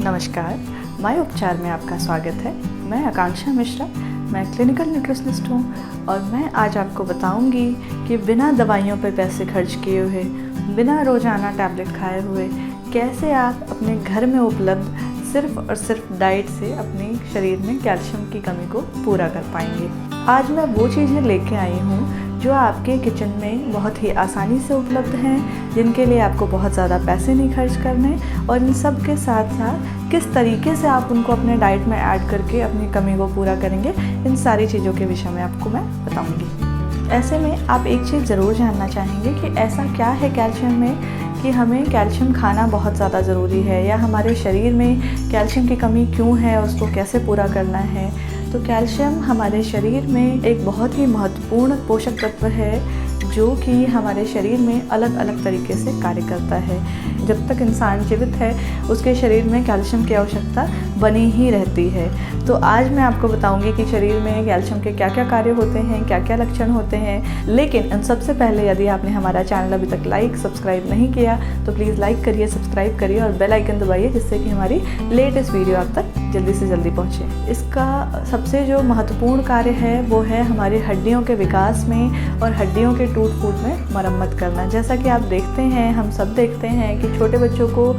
नमस्कार, माय उपचार में आपका स्वागत है। मैं आकांक्षा मिश्रा, मैं क्लिनिकल न्यूट्रिशनिस्ट हूँ और मैं आज आपको बताऊँगी कि बिना दवाइयों पर पैसे खर्च किए हुए, बिना रोज़ाना टैबलेट खाए हुए कैसे आप अपने घर में उपलब्ध सिर्फ़ और सिर्फ डाइट से अपने शरीर में कैल्शियम की कमी को पूरा कर पाएंगे। आज मैं वो चीज़ें लेके आई हूँ जो आपके किचन में बहुत ही आसानी से उपलब्ध हैं, जिनके लिए आपको बहुत ज़्यादा पैसे नहीं खर्च करने, और इन सब के साथ साथ किस तरीके से आप उनको अपने डाइट में ऐड करके अपनी कमी को पूरा करेंगे, इन सारी चीज़ों के विषय में आपको मैं बताऊंगी। ऐसे में आप एक चीज़ ज़रूर जानना चाहेंगे कि ऐसा क्या है कैल्शियम में कि हमें कैल्शियम खाना बहुत ज़्यादा ज़रूरी है, या हमारे शरीर में कैल्शियम की कमी क्यों है, उसको कैसे पूरा करना है। तो कैल्शियम हमारे शरीर में एक बहुत ही महत्वपूर्ण पोषक तत्व है जो कि हमारे शरीर में अलग अलग तरीके से कार्य करता है। जब तक इंसान जीवित है उसके शरीर में कैल्शियम की आवश्यकता बनी ही रहती है। तो आज मैं आपको बताऊंगी कि शरीर में कैल्शियम के क्या क्या कार्य होते हैं, क्या क्या लक्षण होते हैं। लेकिन इन सबसे पहले यदि आपने हमारा चैनल अभी तक सब्सक्राइब नहीं किया तो प्लीज़ लाइक करिए, सब्सक्राइब करिए और बेल आइकन दबाइए, जिससे कि हमारी लेटेस्ट वीडियो आप तक जल्दी से जल्दी पहुँचे। इसका सबसे जो महत्वपूर्ण कार्य है वो है हमारी हड्डियों के विकास में और हड्डियों के टूट फूट में मरम्मत करना। जैसा कि आप देखते हैं, हम सब देखते हैं कि छोटे बच्चों को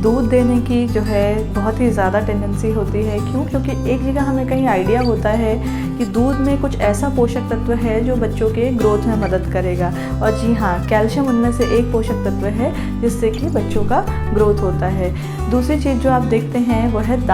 दूध देने की जो है बहुत ही ज़्यादा टेंडेंसी होती है। क्यों? क्योंकि एक जगह हमें कहीं आइडिया होता है कि दूध में कुछ ऐसा पोषक तत्व है जो बच्चों के ग्रोथ में मदद करेगा, और जी हाँ, कैल्शियम उनमें से एक पोषक तत्व है जिससे कि बच्चों का ग्रोथ होता है। दूसरी चीज़ जो आप देखते हैं वो है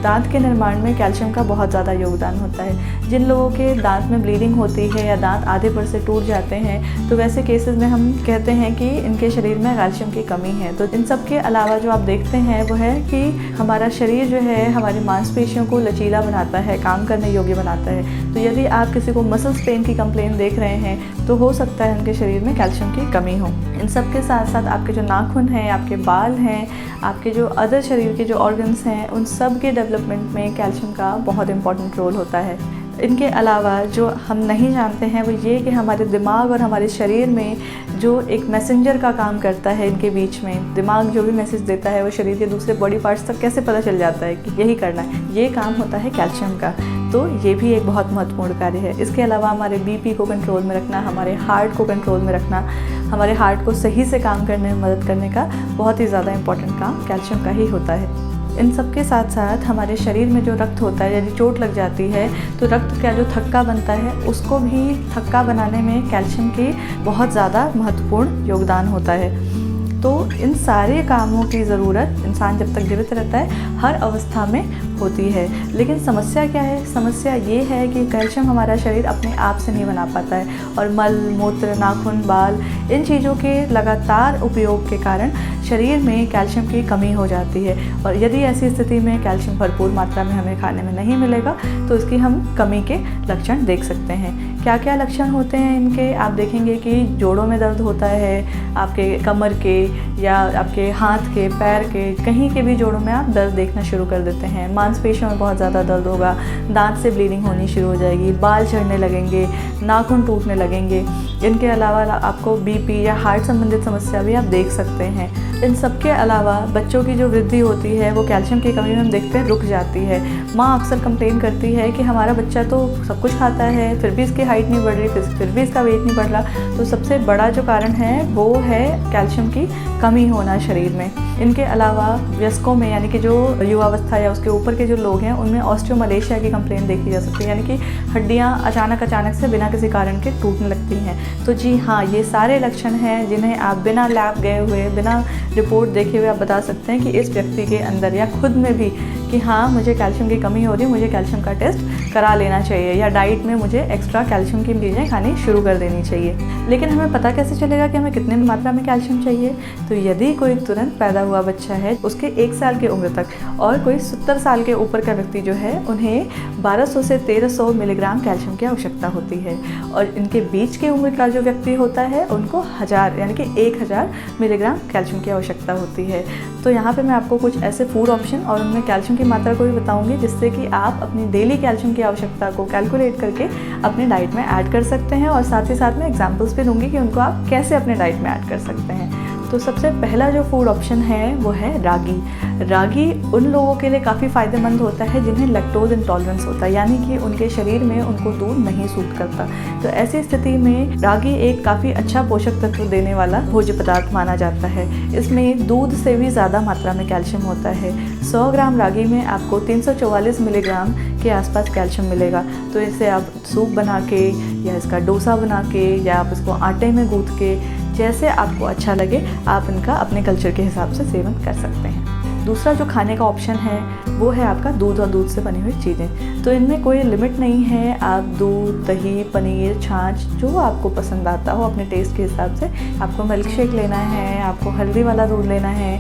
दांत के निर्माण में कैल्शियम का बहुत ज़्यादा योगदान होता है। जिन लोगों के दांत में ब्लीडिंग होती है या दांत आधे पर से टूट जाते हैं, तो वैसे केसेस में हम कहते हैं कि इनके शरीर में कैल्शियम की कमी है। तो इन सब के अलावा जो आप देखते हैं वो है कि हमारा शरीर जो है हमारी मांसपेशियों को लचीला बनाता है, काम करने योग्य बनाता है। तो यदि आप किसी को मसल्स पेन की कंप्लेन देख रहे हैं तो हो सकता है उनके शरीर में कैल्शियम की कमी हो। इन सब के साथ साथ आपके जो नाखून हैं, आपके बाल हैं, आपके जो अदर शरीर के जो ऑर्गन्स हैं, उन सब के डेवलपमेंट में कैल्शियम का बहुत इंपॉर्टेंट रोल होता है। इनके अलावा जो हम नहीं जानते हैं वो ये कि हमारे दिमाग और हमारे शरीर में जो एक मैसेंजर का काम करता है, इनके बीच में दिमाग जो भी मैसेज देता है वो शरीर के दूसरे बॉडी पार्ट्स तक कैसे पता चल जाता है कि यही करना है, ये काम होता है कैल्शियम का। तो ये भी एक बहुत महत्वपूर्ण कार्य है। इसके अलावा हमारे बीपी को कंट्रोल में रखना, हमारे हार्ट को कंट्रोल में रखना, हमारे हार्ट को सही से काम करने में मदद करने का बहुत ही ज़्यादा इंपॉर्टेंट काम कैल्शियम का ही होता है। इन सब के साथ साथ हमारे शरीर में जो रक्त होता है, यदि चोट लग जाती है तो रक्त का जो थक्का बनता है उसको भी थक्का बनाने में कैल्शियम की बहुत ज़्यादा महत्वपूर्ण योगदान होता है। तो इन सारे कामों की ज़रूरत इंसान जब तक जीवित रहता है हर अवस्था में होती है। लेकिन समस्या क्या है? समस्या ये है कि कैल्शियम हमारा शरीर अपने आप से नहीं बना पाता है, और मल, मूत्र, नाखून, बाल, इन चीज़ों के लगातार उपयोग के कारण शरीर में कैल्शियम की कमी हो जाती है। और यदि ऐसी स्थिति में कैल्शियम भरपूर मात्रा में हमें खाने में नहीं मिलेगा तो इसकी हम कमी के लक्षण देख सकते हैं। क्या क्या लक्षण होते हैं इनके? आप देखेंगे कि जोड़ों में दर्द होता है, आपके कमर के या आपके हाथ के, पैर के, कहीं के भी जोड़ों में आप दर्द देखना शुरू कर देते हैं। मांसपेशियों में बहुत ज़्यादा दर्द होगा, दांत से ब्लीडिंग होनी शुरू हो जाएगी, बाल झड़ने लगेंगे, नाखून टूटने लगेंगे। इनके अलावा आपको बीपी या हार्ट संबंधित समस्या भी आप देख सकते हैं। इन सब के अलावा बच्चों की जो वृद्धि होती है वो कैल्शियम की कमी में हम देखते हैं रुक जाती है। माँ अक्सर कंप्लेन करती है कि हमारा बच्चा तो सब कुछ खाता है फिर भी इसकी हाइट नहीं बढ़ रही, फिर भी इसका वेट नहीं बढ़ रहा। तो सबसे बड़ा जो कारण है वो है कैल्शियम की कमी होना शरीर में। इनके अलावा वयस्कों में, यानी कि जो युवावस्था या उसके ऊपर के जो लोग हैं, उनमें ऑस्टियोमलेशिया की कंप्लेन देखी जा सकती है, यानी कि हड्डियां अचानक से बिना किसी कारण के टूटने लगती हैं। तो जी हाँ, ये सारे लक्षण हैं जिन्हें आप बिना लैब गए हुए, बिना रिपोर्ट देखे हुए आप बता सकते हैं कि इस व्यक्ति के अंदर या खुद में भी कि हाँ, मुझे कैल्शियम की कमी हो रही है, मुझे कैल्शियम का टेस्ट करा लेना चाहिए, या डाइट में मुझे एक्स्ट्रा कैल्शियम की चीज़ें खानी शुरू कर देनी चाहिए। लेकिन हमें पता कैसे चलेगा कि हमें कितने मात्रा में कैल्शियम चाहिए? तो यदि कोई तुरंत पैदा हुआ बच्चा है, उसके 1 साल की उम्र तक, और कोई 70 साल के ऊपर का व्यक्ति जो है, उन्हें 1200 से 1300 मिलीग्राम कैल्शियम की आवश्यकता होती है। और इनके बीच की उम्र का जो व्यक्ति होता है उनको 1000 यानी कि 1000 मिलीग्राम कैल्शियम की आवश्यकता होती है। तो यहाँ पे मैं आपको कुछ ऐसे फूड ऑप्शन और उनमें कैल्शियम की मात्रा को भी बताऊंगी, जिससे कि आप अपनी डेली कैल्शियम की आवश्यकता को कैलकुलेट करके अपने डाइट में ऐड कर सकते हैं। और साथ ही साथ मैं एग्जांपल्स भी दूंगी कि उनको आप कैसे अपने डाइट में ऐड कर सकते हैं। तो सबसे पहला जो फूड ऑप्शन है वो है रागी। रागी उन लोगों के लिए काफ़ी फ़ायदेमंद होता है जिन्हें लैक्टोज इंटॉलरेंस होता है, यानी कि उनके शरीर में उनको दूध नहीं सूट करता। तो ऐसी स्थिति में रागी एक काफ़ी अच्छा पोषक तत्व देने वाला भोज्य पदार्थ माना जाता है। इसमें दूध से भी ज़्यादा मात्रा में कैल्शियम होता है। 100 ग्राम रागी में आपको 344 मिलीग्राम के आसपास कैल्शियम मिलेगा। तो इसे आप सूप बना के या इसका डोसा बना के या आप इसको आटे में गूँथ के, जैसे आपको अच्छा लगे आप इनका अपने कल्चर के हिसाब से सेवन कर सकते हैं। दूसरा जो खाने का ऑप्शन है वो है आपका दूध और दूध से बनी हुई चीज़ें। तो इनमें कोई लिमिट नहीं है, आप दूध, दही, पनीर, छाछ जो आपको पसंद आता हो अपने टेस्ट के हिसाब से। आपको मिल्क शेक लेना है, आपको हल्दी वाला दूध लेना है,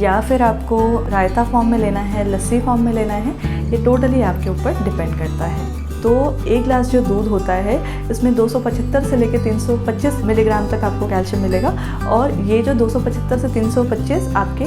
या फिर आपको रायता फॉर्म में लेना है, लस्सी फॉर्म में लेना है, ये टोटली आपके ऊपर डिपेंड करता है। तो एक ग्लास जो दूध होता है इसमें 275 से लेकर 325 मिलीग्राम तक आपको कैल्शियम मिलेगा। और ये जो 275 से 325 आपके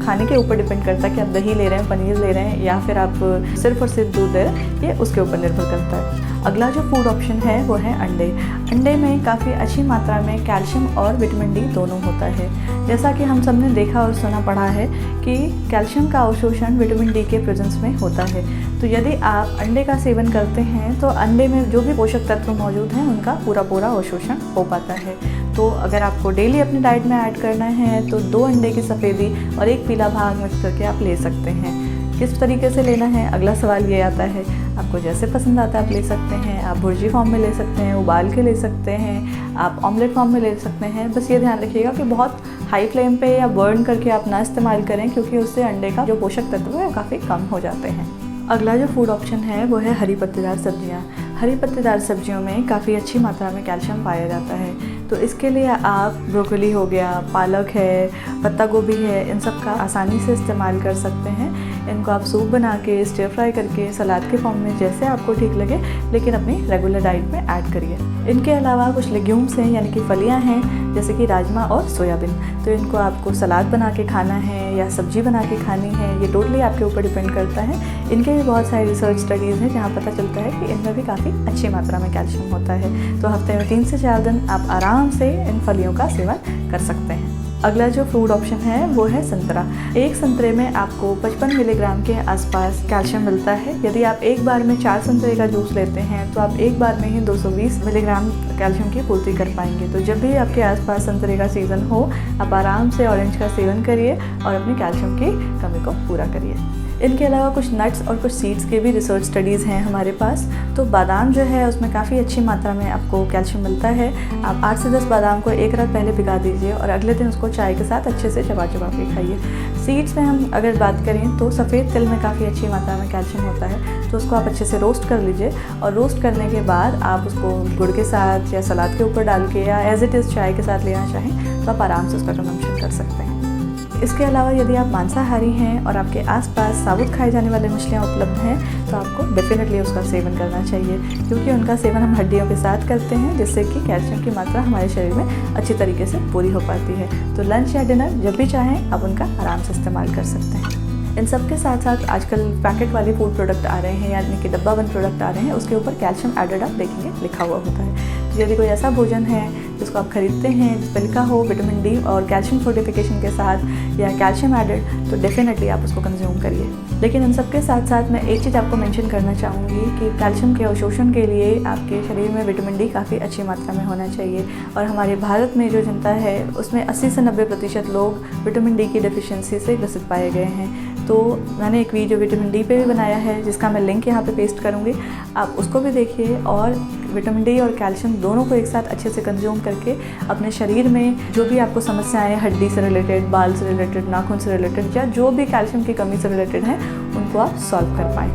खाने के ऊपर डिपेंड करता है कि आप दही ले रहे हैं, पनीर ले रहे हैं, या फिर आप सिर्फ और सिर्फ दूध ले रहे हैं, ये उसके ऊपर निर्भर करता है। अगला जो फूड ऑप्शन है वो है अंडे। अंडे में काफ़ी अच्छी मात्रा में कैल्शियम और विटामिन डी दोनों होता है। जैसा कि हम सब ने देखा और सुना पढ़ा है कि कैल्शियम का अवशोषण विटामिन डी के प्रेजेंस में होता है। तो यदि आप अंडे का सेवन करते हैं तो अंडे में जो भी पोषक तत्व मौजूद हैं उनका पूरा अवशोषण हो पाता है। तो अगर आपको डेली अपनी डाइट में ऐड करना है तो 2 अंडे की सफ़ेदी और 1 पीला भाग मिक्स करके आप ले सकते हैं। किस तरीके से लेना है, अगला सवाल ये आता है। आपको जैसे पसंद आता है आप ले सकते हैं। आप भुर्जी फॉर्म में ले सकते हैं, उबाल के ले सकते हैं, आप ऑमलेट फॉर्म में ले सकते हैं। बस ये ध्यान रखिएगा कि बहुत हाई फ्लेम पे या बर्न करके आप ना इस्तेमाल करें, क्योंकि उससे अंडे का जो पोषक तत्व है काफ़ी कम हो जाते हैं। अगला जो फूड ऑप्शन है वो है हरी पत्तेदार सब्जियाँ। हरी पत्तेदार सब्जियों में काफ़ी अच्छी मात्रा में कैल्शियम पाया जाता है। तो इसके लिए आप ब्रोकली हो गया, पालक है, पत्ता गोभी है, इन सब का आसानी से इस्तेमाल कर सकते हैं। इनको आप सूप बना के, स्टर फ्राई करके, सलाद के फॉर्म में, जैसे आपको ठीक लगे, लेकिन अपनी रेगुलर डाइट में ऐड करिए। इनके अलावा कुछ लेग्यूम्स हैं, यानी कि फलियां हैं, जैसे कि राजमा और सोयाबीन। तो इनको आपको सलाद बना के खाना है या सब्जी बना के खानी है, ये टोटली आपके ऊपर डिपेंड करता है। इनके भी बहुत सारी रिसर्च स्टडीज़ हैं जहाँ पता चलता है कि इनमें भी काफ़ी अच्छी मात्रा में कैल्शियम होता है। तो हफ्ते में 3 से 4 दिन आप आराम से इन फलियों का सेवन कर सकते हैं। अगला जो फूड ऑप्शन है वो है संतरा। एक संतरे में आपको 55 मिलीग्राम के आसपास कैल्शियम मिलता है। यदि आप एक बार में 4 संतरे का जूस लेते हैं तो आप एक बार में ही 220 मिलीग्राम कैल्शियम की पूर्ति कर पाएंगे। तो जब भी आपके आसपास संतरे का सीज़न हो, आप आराम से ऑरेंज का सेवन करिए और अपनी कैल्शियम की कमी को पूरा करिए। इनके अलावा कुछ नट्स और कुछ सीड्स के भी रिसर्च स्टडीज़ हैं हमारे पास। तो बादाम जो है उसमें काफ़ी अच्छी मात्रा में आपको कैल्शियम मिलता है। आप 8 से 10 बादाम को एक रात पहले भिगा दीजिए और अगले दिन उसको चाय के साथ अच्छे से चबा के खाइए। सीड्स में हम अगर बात करें तो सफ़ेद तिल में काफ़ी अच्छी मात्रा में कैल्शियम होता है। तो उसको आप अच्छे से रोस्ट कर लीजिए और रोस्ट करने के बाद आप उसको गुड़ के साथ या सलाद के ऊपर डाल के या एज इट इज़ चाय के साथ लेना चाहें तो आप आराम से उसका कंजम्पशन कर सकते हैं। इसके अलावा यदि आप मांसाहारी हैं और आपके आसपास साबुत खाए जाने वाले मछलियाँ उपलब्ध हैं तो आपको डेफिनेटली उसका सेवन करना चाहिए, क्योंकि उनका सेवन हम हड्डियों के साथ करते हैं, जिससे कि कैल्शियम की मात्रा हमारे शरीर में अच्छी तरीके से पूरी हो पाती है। तो लंच या डिनर जब भी चाहें आप उनका आराम से इस्तेमाल कर सकते हैं। इन सब के साथ साथ आजकल पैकेट वाले फूड प्रोडक्ट आ रहे हैं, यानी कि डब्बा बंद प्रोडक्ट आ रहे हैं, उसके ऊपर कैल्शियम एडेड आप देखेंगे लिखा हुआ होता है। तो यदि कोई ऐसा भोजन है जिसको आप खरीदते हैं जिस पर लिखा हो विटामिन डी और कैल्शियम फोर्टिफिकेशन के साथ या कैल्शियम एडेड, तो डेफिनेटली आप उसको कंज्यूम करिए। लेकिन इन सब के साथ साथ मैं एक चीज़ आपको मेंशन करना चाहूँगी कि कैल्शियम के अवशोषण के लिए आपके शरीर में विटामिन डी काफ़ी अच्छी मात्रा में होना चाहिए। और हमारे भारत में जो जनता है उसमें 80 से 90% लोग विटामिन डी की डेफिशिएंसी से ग्रसित पाए गए हैं। तो मैंने एक वीडियो विटामिन डी पे भी बनाया है जिसका मैं लिंक यहाँ पे पेस्ट करूँगी, आप उसको भी देखिए। और विटामिन डी और कैल्शियम दोनों को एक साथ अच्छे से कंज्यूम करके अपने शरीर में जो भी आपको समस्याएं हड्डी से रिलेटेड, बाल से रिलेटेड, नाखून से रिलेटेड या जो भी कैल्शियम की कमी से रिलेटेड हैं उनको आप सॉल्व कर पाएँ।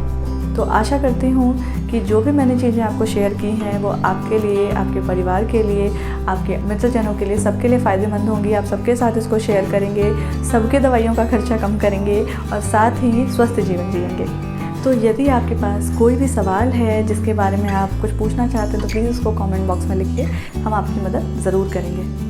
तो आशा करती हूँ कि जो भी मैंने चीज़ें आपको शेयर की हैं वो आपके लिए, आपके परिवार के लिए, आपके मित्रजनों के लिए, सबके लिए फ़ायदेमंद होंगी। आप सबके साथ इसको शेयर करेंगे, सबके दवाइयों का खर्चा कम करेंगे और साथ ही स्वस्थ जीवन जिएंगे। तो यदि आपके पास कोई भी सवाल है जिसके बारे में आप कुछ पूछना चाहते हैं तो प्लीज़ उसको कमेंट बॉक्स में लिखिए, हम आपकी मदद ज़रूर करेंगे।